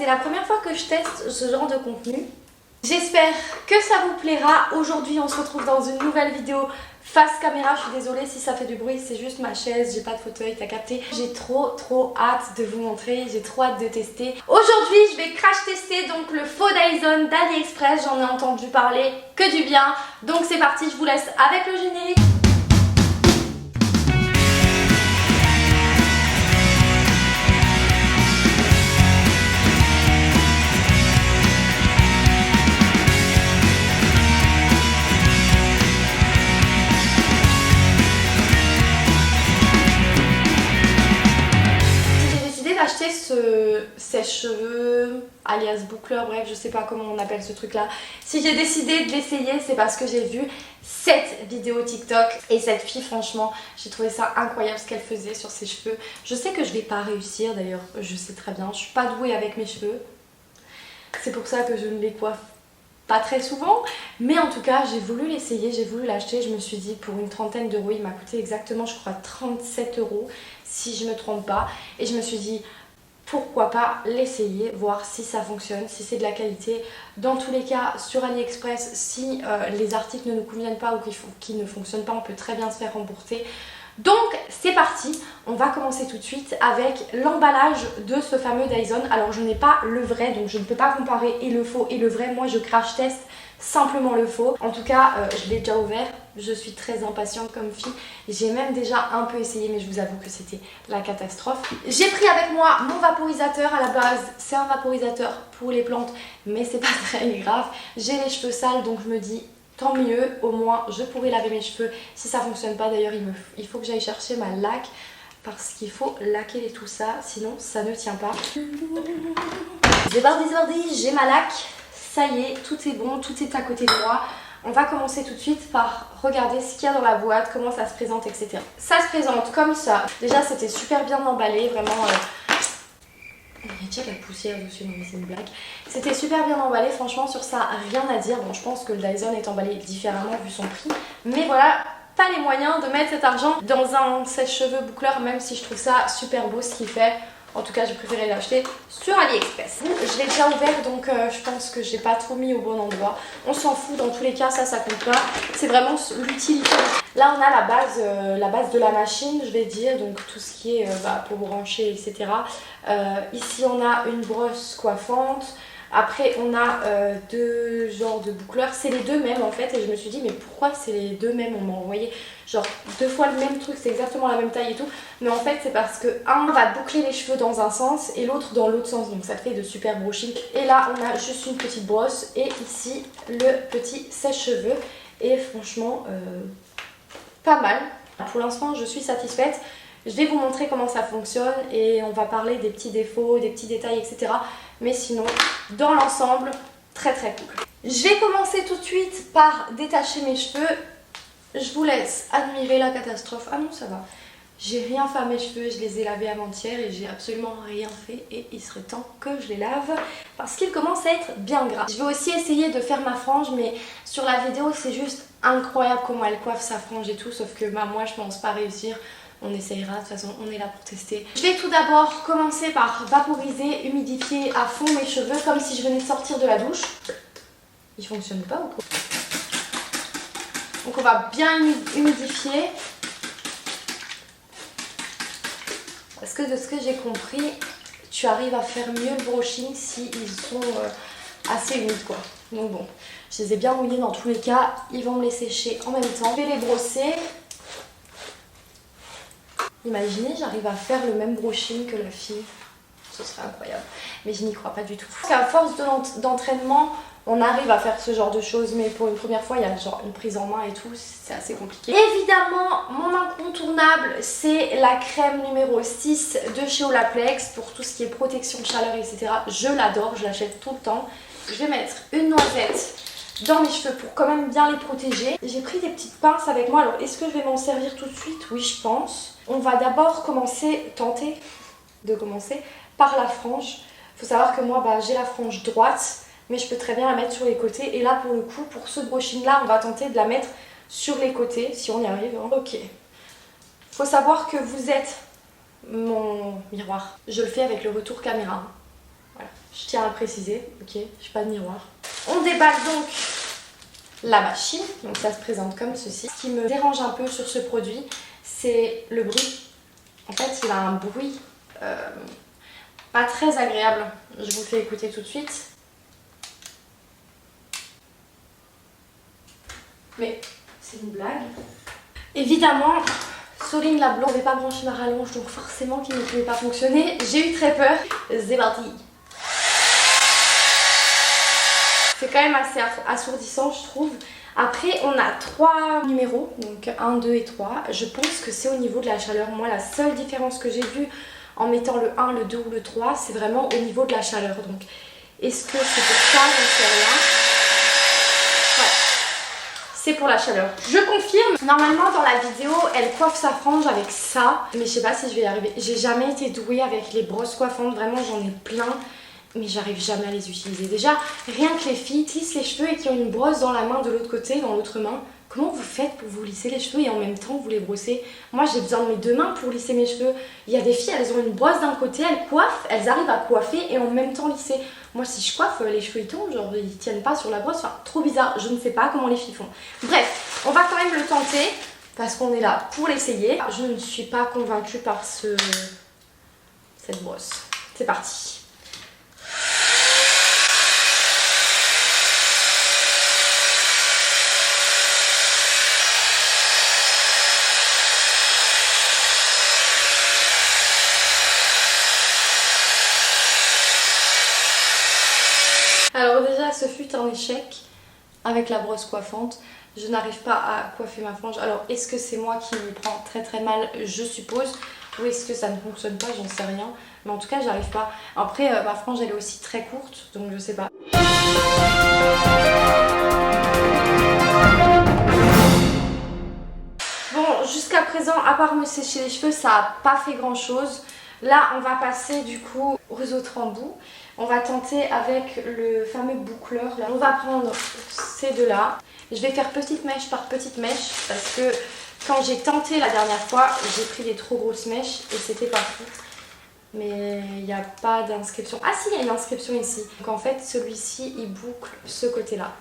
c'est la première fois que je teste ce genre de contenu. J'espère que ça vous plaira. Aujourd'hui on se retrouve dans une nouvelle vidéo face caméra. Je suis désolée si ça fait du bruit, c'est juste ma chaise, j'ai pas de fauteuil, t'as capté. J'ai trop hâte de vous montrer, j'ai trop hâte de tester. Aujourd'hui je vais crash tester donc le faux Dyson d'AliExpress. J'en ai entendu parler que du bien. Donc c'est parti, je vous laisse avec le générique. Acheter ce sèche-cheveux alias boucleur, bref je sais pas comment on appelle ce truc là. Si j'ai décidé de l'essayer c'est parce que j'ai vu cette vidéo TikTok et cette fille franchement j'ai trouvé ça incroyable ce qu'elle faisait sur ses cheveux. Je sais que je vais pas réussir d'ailleurs, je sais très bien, je suis pas douée avec mes cheveux. C'est pour ça que je ne les coiffe pas très souvent, mais en tout cas j'ai voulu l'essayer, j'ai voulu l'acheter. Je me suis dit pour une trentaine d'euros, il m'a coûté exactement je crois 37 € si je me trompe pas, et je me suis dit pourquoi pas l'essayer, voir si ça fonctionne, si c'est de la qualité. Dans tous les cas sur AliExpress, si les articles ne nous conviennent pas ou qu'ils ne fonctionnent pas, on peut très bien se faire rembourser. Donc c'est parti, on va commencer tout de suite avec l'emballage de ce fameux Dyson. Alors je n'ai pas le vrai, donc je ne peux pas comparer et le faux et le vrai. Moi je crash test simplement le faux. En tout cas je l'ai déjà ouvert, je suis très impatiente comme fille. J'ai même déjà un peu essayé mais je vous avoue que c'était la catastrophe. J'ai pris avec moi mon vaporisateur. À la base c'est un vaporisateur pour les plantes mais c'est pas très grave. J'ai les cheveux sales donc je me dis tant mieux, au moins je pourrai laver mes cheveux si ça fonctionne pas. D'ailleurs il faut que j'aille chercher ma laque parce qu'il faut laquer tout ça, sinon ça ne tient pas. C'est parti, j'ai ma laque, ça y est, tout est bon, tout est à côté de moi. On va commencer tout de suite par regarder ce qu'il y a dans la boîte, comment ça se présente, etc. Ça se présente comme ça. Déjà c'était super bien emballé, vraiment... Il y a déjà de la poussière dessus, non mais c'est une blague. C'était super bien emballé, franchement sur ça rien à dire. Bon je pense que le Dyson est emballé différemment vu son prix. Mais voilà, pas les moyens de mettre cet argent dans un sèche-cheveux boucleur, même si je trouve ça super beau ce qu'il fait. En tout cas j'ai préféré l'acheter sur AliExpress. Je l'ai déjà ouvert donc je pense que j'ai pas trop mis au bon endroit. On s'en fout, dans tous les cas ça compte pas. C'est vraiment l'utilité. Là on a la base de la machine je vais dire, donc tout ce qui est pour brancher etc. Ici on a une brosse coiffante. Après on a deux genres de boucleurs, c'est les deux mêmes en fait, et je me suis dit mais pourquoi c'est les deux mêmes? On m'a envoyé genre deux fois le même truc, c'est exactement la même taille et tout, mais en fait c'est parce que un va boucler les cheveux dans un sens et l'autre dans l'autre sens, donc ça te fait de super brushing. Et là on a juste une petite brosse et ici le petit sèche-cheveux, et franchement pas mal. Pour l'instant je suis satisfaite. Je vais vous montrer comment ça fonctionne et on va parler des petits défauts, des petits détails, etc. Mais sinon, dans l'ensemble, très cool. Je vais commencer tout de suite par détacher mes cheveux. Je vous laisse admirer la catastrophe. Ah non, ça va. J'ai rien fait à mes cheveux, je les ai lavés avant-hier et j'ai absolument rien fait. Et il serait temps que je les lave parce qu'ils commencent à être bien gras. Je vais aussi essayer de faire ma frange, mais sur la vidéo, c'est juste incroyable comment elle coiffe sa frange et tout. Sauf que moi, je pense pas réussir. On essayera, de toute façon on est là pour tester. Je vais tout d'abord commencer par vaporiser, humidifier à fond mes cheveux comme si je venais de sortir de la douche. Il fonctionne pas ou quoi? Donc on va bien humidifier. Parce que de ce que j'ai compris, tu arrives à faire mieux le brushing si ils sont assez humides quoi. Donc bon, je les ai bien mouillés dans tous les cas. Ils vont me les sécher en même temps. Je vais les brosser. Imaginez, j'arrive à faire le même brushing que la fille, ce serait incroyable, mais je n'y crois pas du tout. À force d'entraînement, on arrive à faire ce genre de choses, mais pour une première fois, il y a genre une prise en main et tout, c'est assez compliqué. Évidemment, mon incontournable, c'est la crème numéro 6 de chez Olaplex pour tout ce qui est protection de chaleur, etc. Je l'adore, je l'achète tout le temps. Je vais mettre une noisette dans mes cheveux pour quand même bien les protéger. J'ai pris des petites pinces avec moi, alors est-ce que je vais m'en servir tout de suite? Oui, je pense. On va d'abord tenter de commencer par la frange. Il faut savoir que moi j'ai la frange droite, mais je peux très bien la mettre sur les côtés. Et là pour le coup, pour ce brushing là, on va tenter de la mettre sur les côtés, si on y arrive. Ok. Il faut savoir que vous êtes mon miroir. Je le fais avec le retour caméra. Voilà. Je tiens à le préciser, ok, j'ai pas de miroir. On déballe donc la machine, donc ça se présente comme ceci. Ce qui me dérange un peu sur ce produit, c'est le bruit. En fait, il a un bruit pas très agréable. Je vous le fais écouter tout de suite. Mais c'est une blague. Évidemment, Soling la blonde n'avait pas branché ma rallonge, donc forcément qu'il ne pouvait pas fonctionner. J'ai eu très peur. C'est parti. C'est quand même assez assourdissant, je trouve. Après, on a 3 numéros, donc 1, 2 et 3. Je pense que c'est au niveau de la chaleur. Moi, la seule différence que j'ai vue en mettant le 1, le 2 ou le 3, c'est vraiment au niveau de la chaleur. Donc, est-ce que c'est pour ça? J'en sais rien. Ouais, c'est pour la chaleur. Je confirme. Normalement, dans la vidéo, elle coiffe sa frange avec ça. Mais je sais pas si je vais y arriver. J'ai jamais été douée avec les brosses coiffantes. Vraiment, j'en ai plein. Mais j'arrive jamais à les utiliser. Déjà, rien que les filles lissent les cheveux et qui ont une brosse dans la main de l'autre côté, dans l'autre main, comment vous faites pour vous lisser les cheveux et en même temps vous les brossez? Moi, j'ai besoin de mes 2 mains pour lisser mes cheveux. Il y a des filles, elles ont une brosse d'un côté, elles coiffent, elles arrivent à coiffer et en même temps lisser. Moi, si je coiffe, les cheveux ils tombent, genre ils tiennent pas sur la brosse. Enfin, trop bizarre, je ne sais pas comment les filles font. Bref, on va quand même le tenter parce qu'on est là pour l'essayer. Je ne suis pas convaincue par cette brosse. C'est parti. Alors déjà, ce fut un échec avec la brosse coiffante. Je n'arrive pas à coiffer ma frange. Alors, est-ce que c'est moi qui m'y prends très très mal? Je suppose. Ou est-ce que ça ne fonctionne pas? J'en sais rien. Mais en tout cas, j'arrive pas. Après, ma frange, elle est aussi très courte. Donc, je sais pas. Bon, jusqu'à présent, à part me sécher les cheveux, ça n'a pas fait grand-chose. Là, on va passer du coup aux autres embouts. On va tenter avec le fameux boucleur. Là, on va prendre ces deux-là. Je vais faire petite mèche par petite mèche parce que quand j'ai tenté la dernière fois, j'ai pris des trop grosses mèches et c'était pas fou. Mais il n'y a pas d'inscription. Ah si, il y a une inscription ici. Donc en fait, celui-ci, il boucle ce côté-là.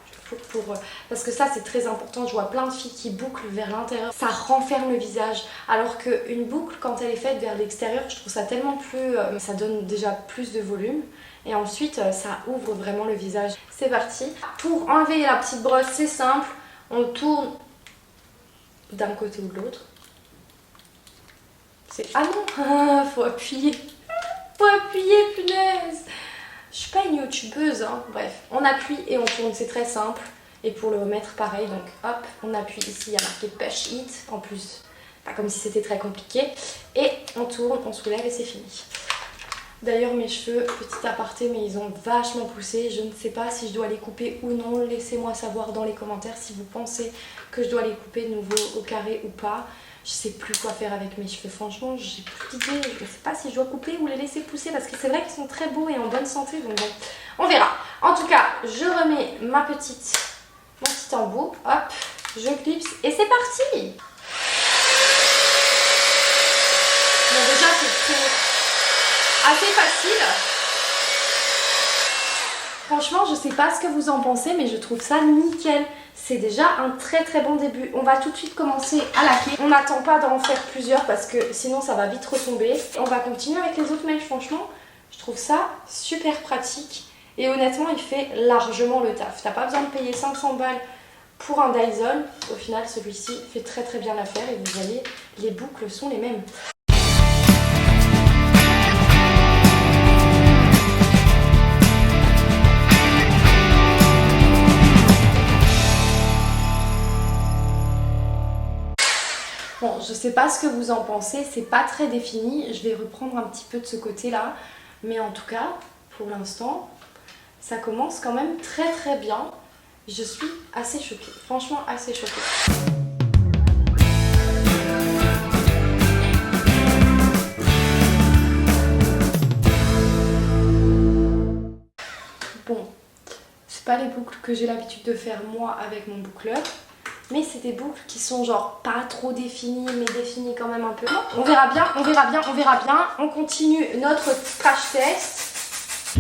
Parce que ça c'est très important, je vois plein de filles qui bouclent vers l'intérieur, ça renferme le visage, alors qu'une boucle quand elle est faite vers l'extérieur, je trouve ça tellement plus, ça donne déjà plus de volume et ensuite ça ouvre vraiment le visage. C'est parti. Pour enlever la petite brosse, c'est simple, on tourne d'un côté ou de l'autre. Ah non, faut appuyer, punaise. Je suis pas une youtubeuse, hein. Bref, on appuie et on tourne, c'est très simple. Et pour le remettre, pareil, donc hop, on appuie ici, il y a marqué Push It, en plus, pas comme si c'était très compliqué. Et on tourne, on soulève et c'est fini. D'ailleurs, mes cheveux, petit aparté, mais ils ont vachement poussé. Je ne sais pas si je dois les couper ou non. Laissez-moi savoir dans les commentaires si vous pensez que je dois les couper de nouveau au carré ou pas. Je sais plus quoi faire avec mes cheveux, franchement, j'ai plus d'idée. Je sais pas si je dois couper ou les laisser pousser parce que c'est vrai qu'ils sont très beaux et en bonne santé, donc bon, on verra. En tout cas, je remets mon petit embout, hop, je clipse et c'est parti. Bon, déjà, c'est assez facile. Franchement, je sais pas ce que vous en pensez, mais je trouve ça nickel. C'est déjà un très très bon début. On va tout de suite commencer à laquer. On n'attend pas d'en faire plusieurs parce que sinon ça va vite retomber. On va continuer avec les autres mèches. Franchement, je trouve ça super pratique. Et honnêtement, il fait largement le taf. T'as pas besoin de payer 500 balles pour un Dyson. Au final, celui-ci fait très très bien l'affaire. Et vous voyez, les boucles sont les mêmes. Bon, je sais pas ce que vous en pensez, c'est pas très défini. Je vais reprendre un petit peu de ce côté-là. Mais en tout cas, pour l'instant, ça commence quand même très très bien. Je suis assez choquée, franchement assez choquée. Bon, c'est pas les boucles que j'ai l'habitude de faire moi avec mon boucleur. Mais c'est des boucles qui sont genre pas trop définies, mais définies quand même un peu. On verra bien, on verra bien, on verra bien. On continue notre crash test.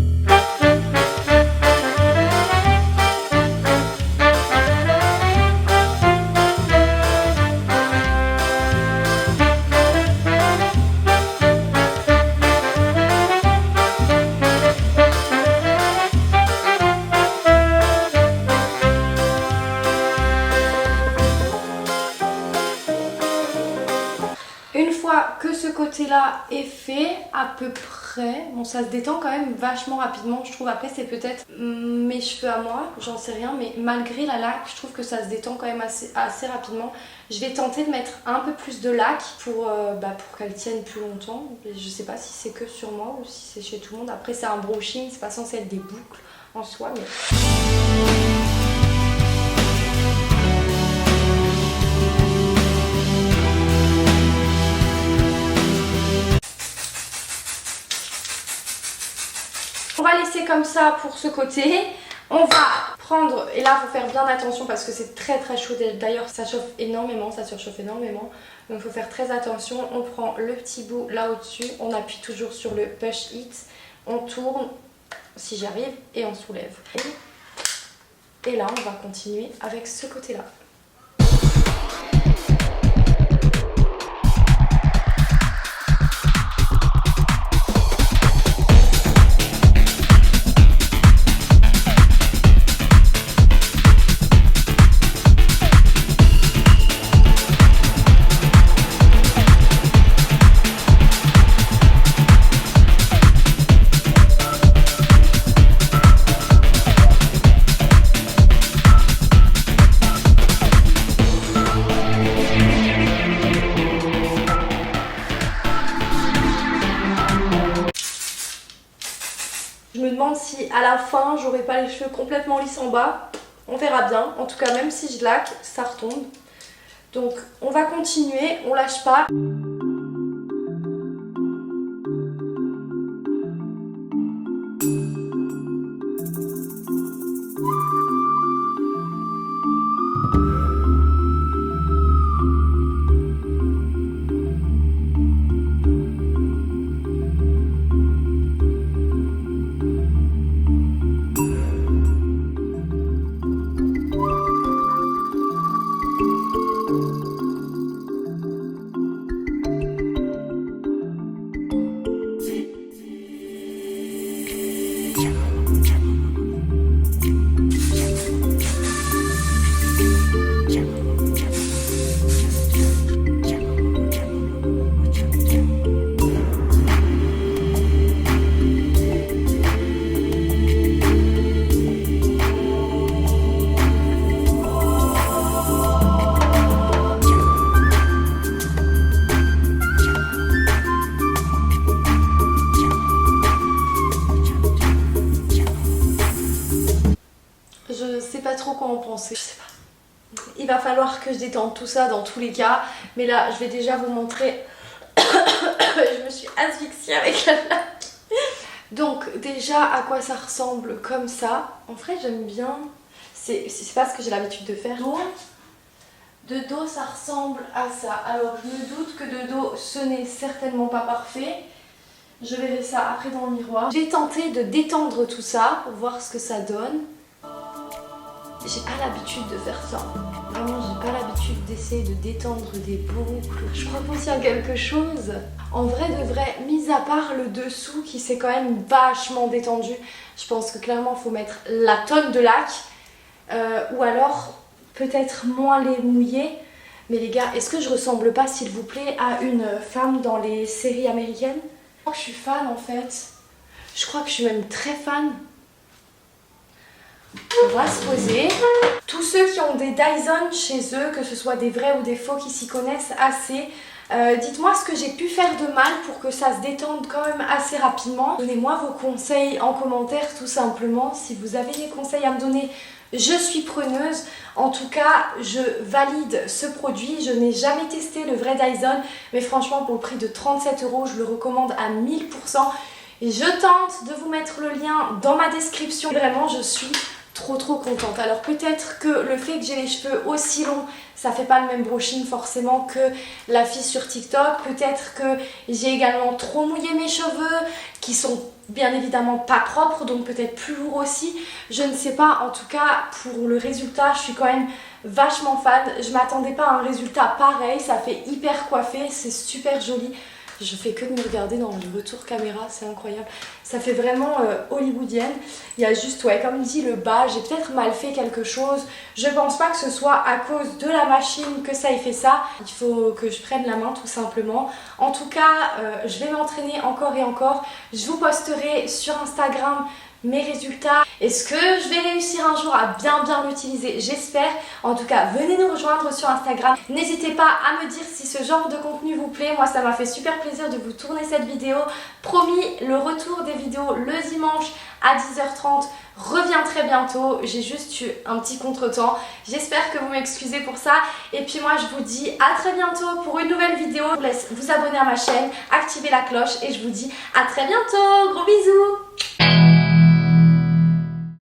là est fait à peu près. Bon, ça se détend quand même vachement rapidement, je trouve. Après, c'est peut-être mes cheveux à moi, j'en sais rien, mais malgré la laque, je trouve que ça se détend quand même assez rapidement. Je vais tenter de mettre un peu plus de laque pour qu'elle tienne plus longtemps. Je sais pas si c'est que sur moi ou si c'est chez tout le monde. Après, c'est un brushing, c'est pas censé être des boucles en soi, mais... On va laisser comme ça pour ce côté. On va prendre, et là il faut faire bien attention parce que c'est très chaud. D'ailleurs ça chauffe énormément, ça surchauffe énormément. Donc il faut faire très attention. On prend le petit bout là au-dessus. On appuie toujours sur le push it. On tourne, si j'arrive, et on soulève. Et là on va continuer avec ce côté-là. Je me demande si à la fin j'aurai pas les cheveux complètement lisses en bas. On verra bien. En tout cas, même si je laque, ça retombe. Donc on va continuer, on lâche pas. Je sais pas trop quoi en penser, je sais pas. Il va falloir que je détende tout ça dans tous les cas. Mais là, je vais déjà vous montrer. Je me suis asphyxiée avec la laque. Donc déjà, à quoi ça ressemble comme ça. En vrai, j'aime bien. C'est pas ce que j'ai l'habitude de faire. De dos, ça ressemble à ça. Alors, je me doute que de dos, ce n'est certainement pas parfait. Je verrai ça après dans le miroir. J'ai tenté de détendre tout ça pour voir ce que ça donne. J'ai pas l'habitude de faire ça. Vraiment, j'ai pas l'habitude d'essayer de détendre des boucles. Je crois penser à quelque chose. En vrai de vrai, mis à part le dessous qui s'est quand même vachement détendu, je pense que clairement il faut mettre la tonne de laque. Ou alors peut-être moins les mouiller. Mais les gars, est-ce que je ressemble pas, s'il vous plaît, à une femme dans les séries américaines? Je crois que je suis fan en fait. Je crois que je suis même très fan. On va se poser. Tous ceux qui ont des Dyson chez eux, que ce soit des vrais ou des faux, qui s'y connaissent assez, dites-moi ce que j'ai pu faire de mal pour que ça se détende quand même assez rapidement. Donnez-moi vos conseils en commentaire tout simplement. Si vous avez des conseils à me donner, je suis preneuse. En tout cas, je valide ce produit. Je n'ai jamais testé le vrai Dyson, mais franchement pour le prix de 37 €, je le recommande à 1000%. Et je tente de vous mettre le lien dans ma description. Vraiment, je suis trop contente. Alors peut-être que le fait que j'ai les cheveux aussi longs, ça fait pas le même brushing forcément que la fille sur TikTok. Peut-être que j'ai également trop mouillé mes cheveux, qui sont bien évidemment pas propres, donc peut-être plus lourds aussi. Je ne sais pas, en tout cas pour le résultat, je suis quand même vachement fan. Je m'attendais pas à un résultat pareil, ça fait hyper coiffé, c'est super joli. Je fais que de me regarder dans le retour caméra, c'est incroyable. Ça fait vraiment hollywoodienne. Il y a juste, ouais, comme dit, le bas, j'ai peut-être mal fait quelque chose. Je pense pas que ce soit à cause de la machine que ça ait fait ça. Il faut que je prenne la main tout simplement. En tout cas, je vais m'entraîner encore et encore. Je vous posterai sur Instagram mes résultats. Est-ce que je vais réussir un jour à bien l'utiliser? J'espère. En tout cas, venez nous rejoindre sur Instagram. N'hésitez pas à me dire si ce genre de contenu vous plaît. Moi, ça m'a fait super plaisir de vous tourner cette vidéo. Promis, le retour des vidéos le dimanche à 10h30 revient très bientôt. J'ai juste eu un petit contretemps. J'espère que vous m'excusez pour ça. Et puis moi, je vous dis à très bientôt pour une nouvelle vidéo. Je vous laisse vous abonner à ma chaîne, activer la cloche et je vous dis à très bientôt. Gros bisous!